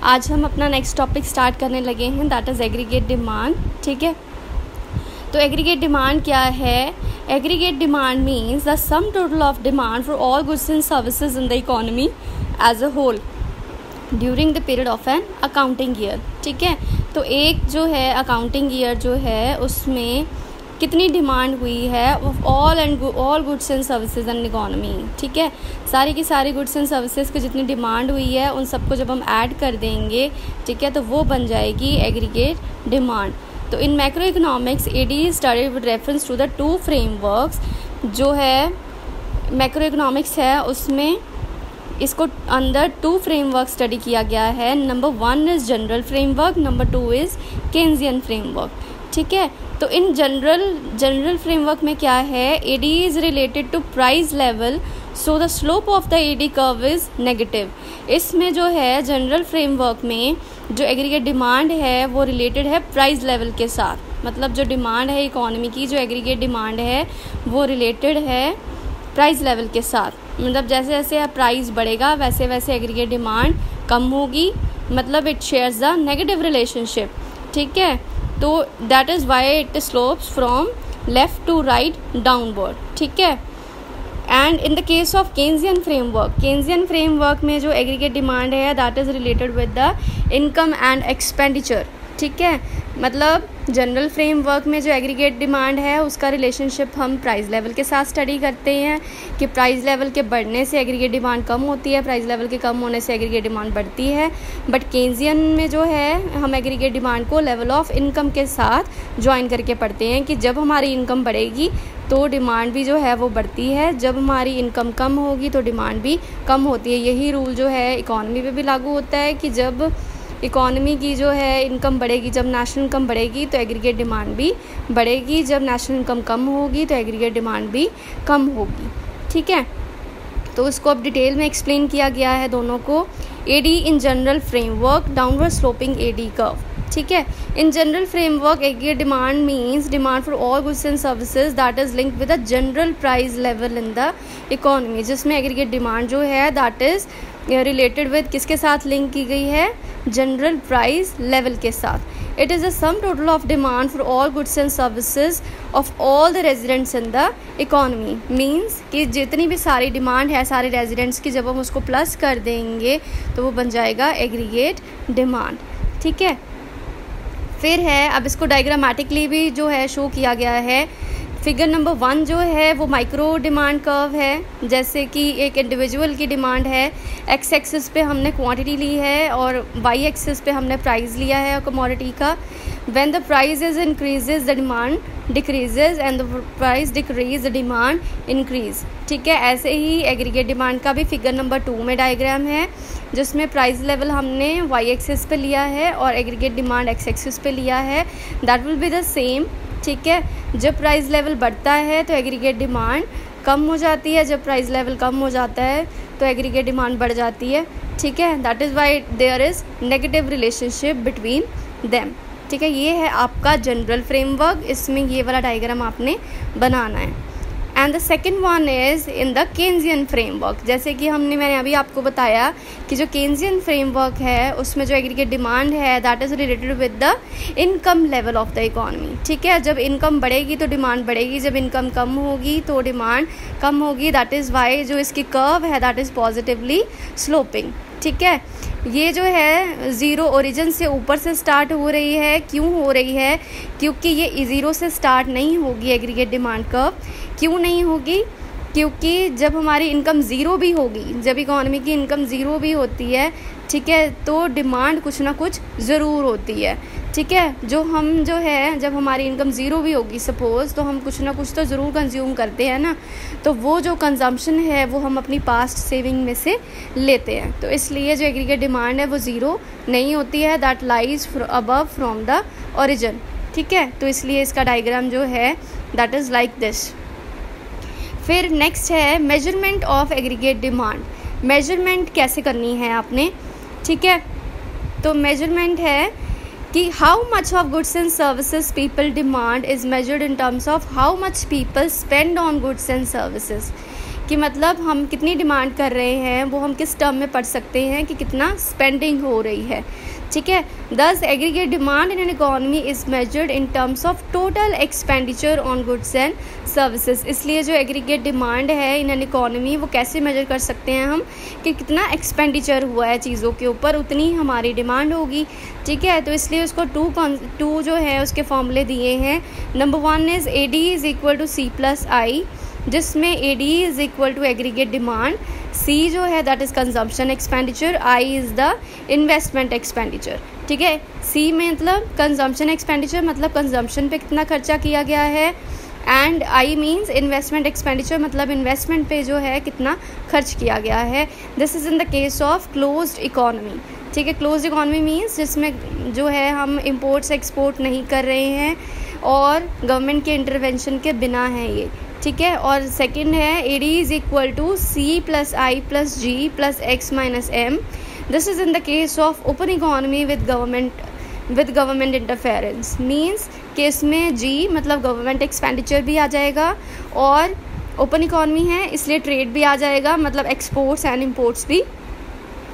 आज हम अपना नेक्स्ट टॉपिक स्टार्ट करने लगे हैं, दैट इज़ एग्रीगेट डिमांड। ठीक है, तो एग्रीगेट डिमांड क्या है? Aggregate demand means the sum total of demand for all goods and services in the economy as a whole during the period of an accounting year. ठीक है, तो एक जो है अकाउंटिंग ईयर जो है उसमें कितनी डिमांड हुई है of all goods and services and economy. ठीक है, सारी की सारी गुड्स एंड सर्विसेज की जितनी डिमांड हुई है उन सबको जब हम ऐड कर देंगे, ठीक है, तो वो बन जाएगी एग्रीगेट डिमांड। तो in macro economics AD studied with reference to the two frameworks. जो है मैक्रो इकोनॉमिक्स है उसमें इसको अंदर टू फ्रेमवर्क स्टडी किया गया है। Number 1 is general framework, number 2 is Keynesian framework. ठीक है, तो इन जनरल फ्रेमवर्क में क्या है, AD is related to price level, so the slope of the AD curve is negative. इसमें जो है जनरल फ्रेमवर्क में जो एग्रीगेट डिमांड है वो रिलेटेड है प्राइस लेवल के साथ। मतलब जो डिमांड है इकोनॉमी की, जो एग्रीगेट डिमांड है वो रिलेटेड है प्राइस लेवल के साथ। मतलब जैसे जैसे प्राइस बढ़ेगा वैसे वैसे एग्रीगेट डिमांड कम होगी, मतलब it shares the negative relationship. ठीक है, तो that is why it slopes from left to right downward. ठीक है, and in the case of Keynesian framework में जो एग्रीगेट डिमांड है that is related with the income and expenditure. ठीक है, मतलब जनरल फ्रेमवर्क में जो एग्रीगेट डिमांड है उसका रिलेशनशिप हम प्राइस लेवल के साथ स्टडी करते हैं कि प्राइस लेवल के बढ़ने से एग्रीगेट डिमांड कम होती है, प्राइस लेवल के कम होने से एग्रीगेट डिमांड बढ़ती है। बट केन्जियन में जो है हम एग्रीगेट डिमांड को लेवल ऑफ इनकम के साथ ज्वाइन करके पढ़ते हैं कि जब हमारी इनकम बढ़ेगी तो डिमांड भी जो है वो बढ़ती है, जब हमारी इनकम कम होगी तो डिमांड भी कम होती है। यही रूल जो है इकोनॉमी पे भी लागू होता है कि जब इकोनॉमी की जो है इनकम बढ़ेगी, जब नेशनल इनकम बढ़ेगी तो एग्रीगेट डिमांड भी बढ़ेगी, जब नेशनल इनकम कम होगी तो एग्रीगेट डिमांड भी कम होगी। ठीक है, तो इसको अब डिटेल में एक्सप्लेन किया गया है दोनों को। AD in general framework, downward sloping AD curve. ठीक है, in general framework aggregate demand means demand for all goods and services that is linked with the general price level in the economy, जिसमें aggregate demand जो है that is related with किसके साथ link की गई है, जनरल प्राइस लेवल के साथ। It is the sum total of demand for all goods and services of all the residents in the economy. Means कि जितनी भी सारी डिमांड है सारे रेजिडेंट्स की, जब हम उसको प्लस कर देंगे तो वो बन जाएगा एग्रीगेट डिमांड। ठीक है, फिर है अब इसको डायग्रामेटिकली भी जो है शो किया गया है। फिगर नंबर 1 जो है वो माइक्रो डिमांड कर्व है, जैसे कि एक इंडिविजुअल की डिमांड है, एक्स एक्सिस पे हमने क्वांटिटी ली है और वाई एक्सिस पे हमने प्राइस लिया है कमोडिटी का। When the price is increases the demand decreases and the price decrease the demand increase. ठीक है, ऐसे ही एग्रीगेट डिमांड का भी फिगर नंबर 2 में डायग्राम है, जिसमें प्राइस लेवल हमने वाई एक्सिस पे लिया है और एग्रीगेट डिमांड एक्स एक्सिस पे लिया है। That will be the same. ठीक है, जब प्राइस लेवल बढ़ता है तो एग्रीगेट डिमांड कम हो जाती है, जब प्राइस लेवल कम हो जाता है तो एग्रीगेट डिमांड बढ़ जाती है। ठीक है, that is why there is negative relationship between them. ठीक है, ये है आपका जनरल फ्रेमवर्क, इसमें ये वाला डायग्राम आपने बनाना है। And the second one is in the Keynesian framework. जैसे कि मैंने अभी आपको बताया कि जो केन्जियन फ्रेमवर्क है उसमें जो एग्रीगेट डिमांड है that is related with the income level of the economy. ठीक है, जब इनकम बढ़ेगी तो डिमांड बढ़ेगी, जब इनकम कम होगी तो डिमांड कम होगी। दैट इज़ वाई जो इसकी कर्व है दैट इज़ पॉजिटिवली स्लोपिंग। ठीक है, ये जो है ज़ीरो ओरिजिन से ऊपर से स्टार्ट हो रही है। क्यों हो रही है? क्योंकि ये ज़ीरो से स्टार्ट नहीं होगी एग्रीगेट डिमांड कर्व। क्यों नहीं होगी? क्योंकि जब हमारी इनकम ज़ीरो भी होगी, जब इकोनॉमी की इनकम ज़ीरो भी होती है, ठीक है, तो डिमांड कुछ ना कुछ ज़रूर होती है। ठीक है, जब हमारी इनकम ज़ीरो भी होगी सपोज़, तो हम कुछ ना कुछ तो ज़रूर कंज्यूम करते हैं ना, तो वो जो कंजम्पशन है वो हम अपनी पास्ट सेविंग में से लेते हैं। तो इसलिए जो एग्रीगेट डिमांड है वो ज़ीरो नहीं होती है, that lies above from the origin. ठीक है, तो इसलिए इसका डायग्राम जो है दैट इज़ लाइक दिस। फिर नेक्स्ट है measurement of aggregate demand. Measurement कैसे करनी है आपने? ठीक है, तो मेजरमेंट है कि how much of goods and services people demand is measured in terms of how much people spend on goods and services. कि मतलब हम कितनी डिमांड कर रहे हैं वो हम किस टर्म में पढ़ सकते हैं कि कितना स्पेंडिंग हो रही है, ठीक है। दस aggregate demand in an economy is measured in terms of total expenditure on goods and services. इसलिए जो एग्रीगेट डिमांड है इन एन इकोनॉमी वो कैसे मेजर कर सकते हैं हम कि कितना एक्सपेंडिचर हुआ है चीज़ों के ऊपर, उतनी हमारी डिमांड होगी, ठीक है। तो इसलिए उसको टू जो है उसके फॉर्मूले दिए हैं। Number 1 is AD is equal to C+I, जिसमें AD is equal to aggregate demand, C जो है that is consumption expenditure, I is the investment expenditure, ठीक है। C में मतलब कंजम्पशन एक्सपेंडिचर मतलब कंजम्पशन पे कितना खर्चा किया गया है, and I means investment expenditure मतलब इन्वेस्टमेंट पे जो है कितना खर्च किया गया है। This is in the case of closed economy, ठीक है। क्लोज्ड इकोनॉमी मीन्स जिसमें जो है हम इंपोर्ट्स एक्सपोर्ट नहीं कर रहे हैं और गवर्नमेंट के इंटरवेंशन के बिना है ये, ठीक है। और सेकंड है AD is equal to C+I+G+X-M। This is in the case of open economy with government interference, means कि इसमें G मतलब गवर्नमेंट एक्सपेंडिचर भी आ जाएगा और ओपन इकोनॉमी है इसलिए ट्रेड भी आ जाएगा, मतलब एक्सपोर्ट्स एंड इम्पोर्ट्स भी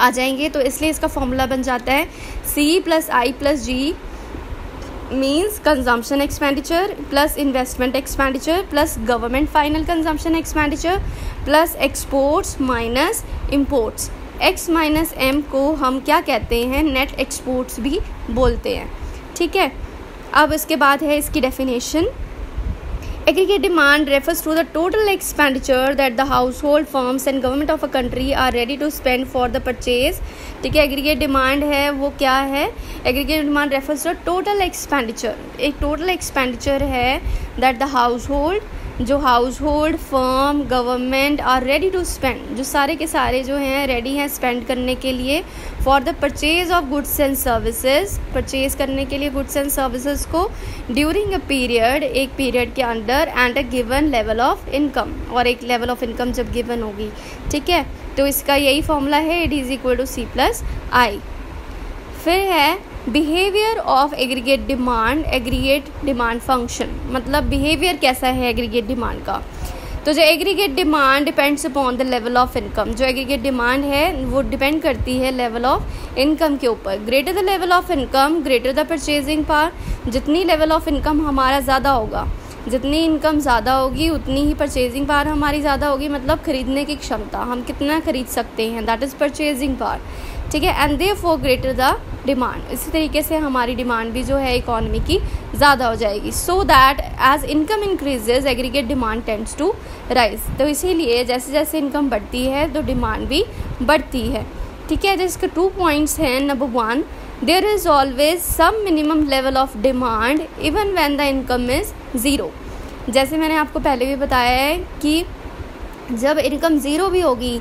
आ जाएंगे। तो इसलिए इसका फॉर्मूला बन जाता है C+I+G means consumption expenditure plus investment expenditure plus government final consumption expenditure plus exports minus imports. X minus M को हम क्या कहते हैं, नेट एक्सपोर्ट्स भी बोलते हैं, ठीक है। अब इसके बाद है इसकी definition. Aggregate demand refers to the total expenditure that the household, firms and government of a country are ready to spend for the purchase, ठीक है। एग्रीगेट डिमांड है वो क्या है, aggregate demand refers to total expenditure, एक total expenditure है that the household, जो household, firm, government are ready to spend, जो सारे के सारे जो हैं रेडी हैं स्पेंड करने के लिए for the purchase of goods and services, purchase करने के लिए गुड्स एंड सर्विसेज को ड्यूरिंग अ पीरियड, एक पीरियड के under, and a given level of income, और एक लेवल ऑफ इनकम जब गिवन होगी, ठीक है। तो इसका यही फॉर्मूला है AD is equal to C+I। फिर है behaviour of aggregate demand, aggregate demand function, मतलब बिहेवियर कैसा है एग्रीगेट डिमांड का। तो जो aggregate demand depends upon the level of income, जो एग्रीगेट डिमांड है वो डिपेंड करती है लेवल ऑफ इनकम के ऊपर। Greater the level of income greater the purchasing power, जितनी लेवल ऑफ इनकम हमारा ज़्यादा होगा, जितनी इनकम ज़्यादा होगी उतनी ही परचेजिंग पावर हमारी ज़्यादा होगी, मतलब खरीदने की क्षमता, हम कितना खरीद सकते हैं, दैट इज़ परचेजिंग पावर, ठीक है। And therefore greater the demand, इसी तरीके से हमारी डिमांड भी जो है इकोनॉमी की ज़्यादा हो जाएगी। So that as income increases aggregate demand tends to rise, तो इसीलिए जैसे जैसे इनकम बढ़ती है तो डिमांड भी बढ़ती है, ठीक है। जिसके 2 पॉइंट्स हैं। Number 1, there is always some minimum level of demand even when the income is zero. जैसे मैंने आपको पहले भी बताया है कि जब इनकम ज़ीरो भी होगी,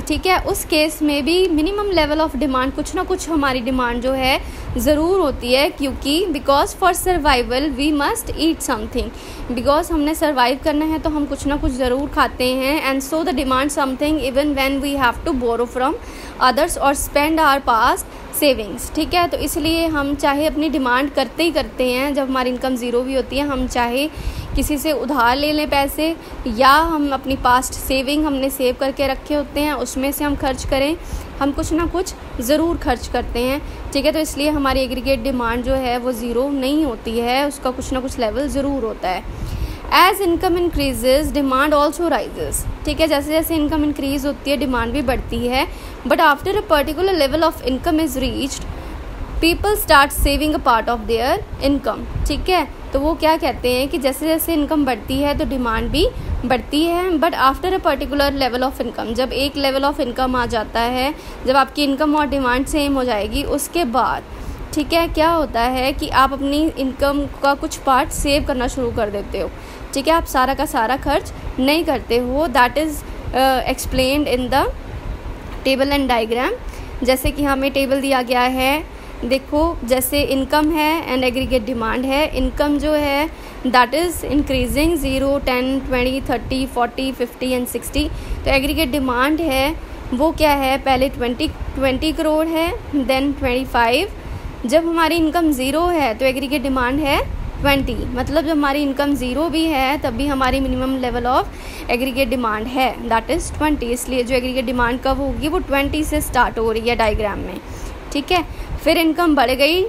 ठीक है, उस केस में भी मिनिमम लेवल ऑफ डिमांड, कुछ ना कुछ हमारी डिमांड जो है ज़रूर होती है, क्योंकि because for survival we must eat something, because हमने सर्वाइव करना है तो हम कुछ ना कुछ ज़रूर खाते हैं। And so the demand something even when we have to borrow from others और स्पेंड आवर पास्ट सेविंग्स, ठीक है। तो इसलिए हम चाहे अपनी डिमांड करते ही करते हैं, जब हमारी इनकम ज़ीरो भी होती है, हम चाहे किसी से उधार ले लें पैसे, या हम अपनी पास्ट सेविंग हमने सेव करके रखे होते हैं उसमें से हम खर्च करें, हम कुछ ना कुछ ज़रूर खर्च करते हैं, ठीक है। तो इसलिए हमारी एग्रीगेट डिमांड जो है वो ज़ीरो नहीं होती है, उसका कुछ ना कुछ लेवल ज़रूर होता है। As income increases demand also rises, ठीक है। जैसे जैसे इनकम इंक्रीज़ होती है डिमांड भी बढ़ती है, but after a particular level of income is reached people start saving a part of their income, ठीक है। तो वो क्या कहते हैं कि जैसे जैसे इनकम बढ़ती है तो डिमांड भी बढ़ती है, but after a particular level of income, जब एक लेवल ऑफ इनकम आ जाता है, जब आपकी इनकम और डिमांड सेम हो जाएगी, उसके बाद, ठीक है, क्या होता है कि आप अपनी इनकम का कुछ पार्ट सेव करना शुरू कर देते हो, ठीक है। आप सारा का सारा खर्च नहीं करते हो, that is explained in the table and diagram. जैसे कि हमें टेबल दिया गया है, देखो, जैसे इनकम है एंड एग्रीगेट डिमांड है। इनकम जो है दैट इज़ इंक्रीजिंग 0, 10, 20, 30, 40, 50 एंड 60। तो एग्रीगेट डिमांड है वो क्या है, पहले 20 करोड़ है, देन 25। जब हमारी इनकम ज़ीरो है तो एग्रीगेट डिमांड है 20, मतलब जब हमारी इनकम 0 भी है तब भी हमारी minimum level of aggregate demand है, दैट इज़ 20। इसलिए जो एग्रीगेट डिमांड कब होगी वो 20 से स्टार्ट हो रही है डायग्राम में, ठीक है। फिर इनकम बढ़ गई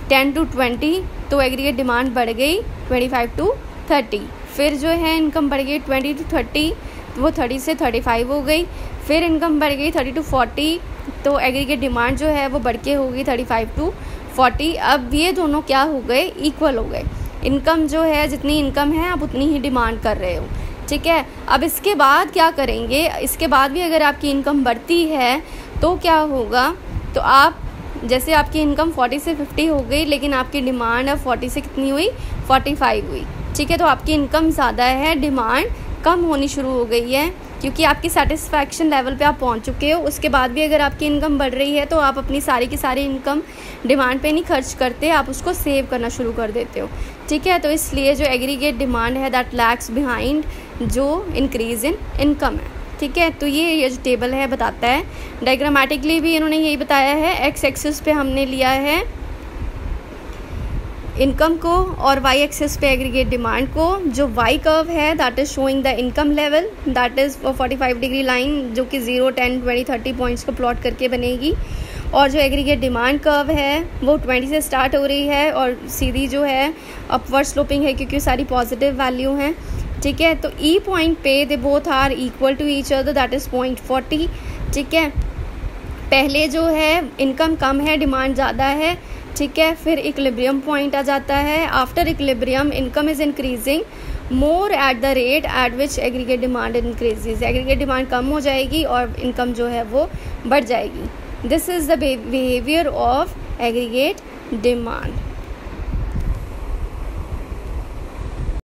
10 to 20, तो एग्रीगेट डिमांड बढ़ गई 25 to 30। फिर जो है इनकम बढ़ गई 20 to 30, वो 30 से 35 हो गई। फिर इनकम बढ़ गई 30 to 40, तो एग्रीगेट डिमांड जो है वो बढ़ के हो गई 35 to 40। अब ये दोनों क्या हो गए, इक्वल हो गए। इनकम जो है, जितनी इनकम है आप उतनी ही डिमांड कर रहे हो, ठीक है। अब इसके बाद क्या करेंगे, इसके बाद भी अगर आपकी इनकम बढ़ती है तो क्या होगा, तो आप जैसे आपकी इनकम 40 से 50 हो गई, लेकिन आपकी डिमांड अब 40 से कितनी हुई, 45 हुई, ठीक है। तो आपकी इनकम ज़्यादा है, डिमांड कम होनी शुरू हो गई है, क्योंकि आपकी सेटिस्फैक्शन लेवल पे आप पहुंच चुके हो। उसके बाद भी अगर आपकी इनकम बढ़ रही है तो आप अपनी सारी की सारी इनकम डिमांड पे नहीं खर्च करते, आप उसको सेव करना शुरू कर देते हो, ठीक है। तो इसलिए जो एग्रीगेट डिमांड है दैट लैग्स बिहाइंड जो इंक्रीज़ इन इनकम है, ठीक है। तो ये जो टेबल है बताता है, डायग्रामेटिकली भी इन्होंने यही बताया है। एक्स एक्सिस पे हमने लिया है इनकम को और वाई एक्सिस पे एग्रीगेट डिमांड को। जो वाई कर्व है that is showing the income level, that is 45 degree line जो कि 0, 10, 20, 30 पॉइंट्स को प्लॉट करके बनेगी। और जो एग्रीगेट डिमांड कर्व है वो 20 से स्टार्ट हो रही है और सीधी जो है अपवर्ड स्लोपिंग है, क्योंकि सारी पॉजिटिव वैल्यू हैं, ठीक है। तो ई पॉइंट पे they both are equal to each other, that is 0.40, ठीक है। पहले जो है इनकम कम है, डिमांड ज़्यादा है, ठीक है। फिर इक्विलिब्रियम पॉइंट आ जाता है। After equilibrium income is increasing more at the rate at which aggregate demand increases. Aggregate demand कम हो जाएगी और इनकम जो है वो बढ़ जाएगी। This is the behaviour of aggregate demand.